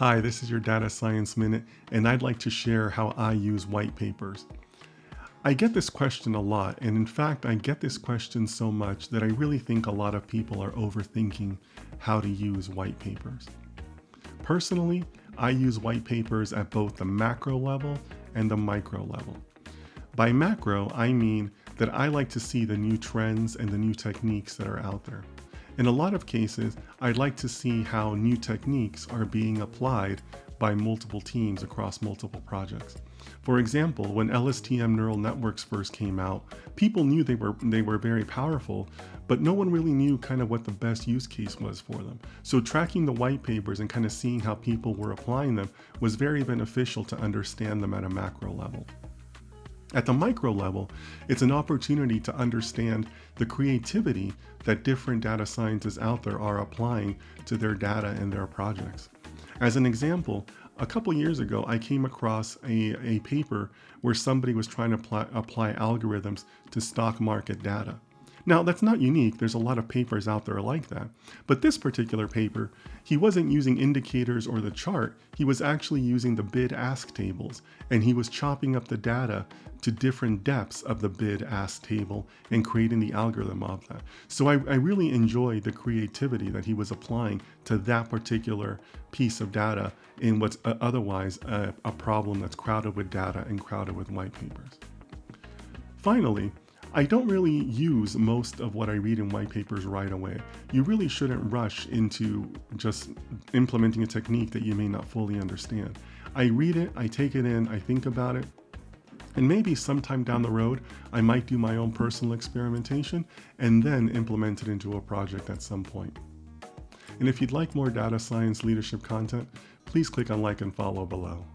Hi, this is your Data Science Minute, and I'd like to share how I use white papers. I get this question a lot, and in fact, I get this question so much that I really think a lot of people are overthinking how to use white papers. Personally, I use white papers at both the macro level and the micro level. By macro, I mean that I like to see the new trends and the new techniques that are out there. In a lot of cases, I'd like to see how new techniques are being applied by multiple teams across multiple projects. For example, when LSTM neural networks first came out, people knew they were very powerful, but no one really knew kind of what the best use case was for them. So tracking the white papers and kind of seeing how people were applying them was very beneficial to understand them at a macro level. At the micro level, it's an opportunity to understand the creativity that different data scientists out there are applying to their data and their projects. As an example, a couple years ago, I came across a paper where somebody was trying to apply algorithms to stock market data. Now, that's not unique. There's a lot of papers out there like that. But this particular paper, he wasn't using indicators or the chart. He was actually using the bid-ask tables, and he was chopping up the data to different depths of the bid-ask table and creating the algorithm of that. So I really enjoyed the creativity that he was applying to that particular piece of data in what's otherwise a problem that's crowded with data and crowded with white papers. Finally, I don't really use most of what I read in white papers right away. You really shouldn't rush into just implementing a technique that you may not fully understand. I read it, I take it in, I think about it, and maybe sometime down the road, I might do my own personal experimentation and then implement it into a project at some point. And if you'd like more data science leadership content, please click on like and follow below.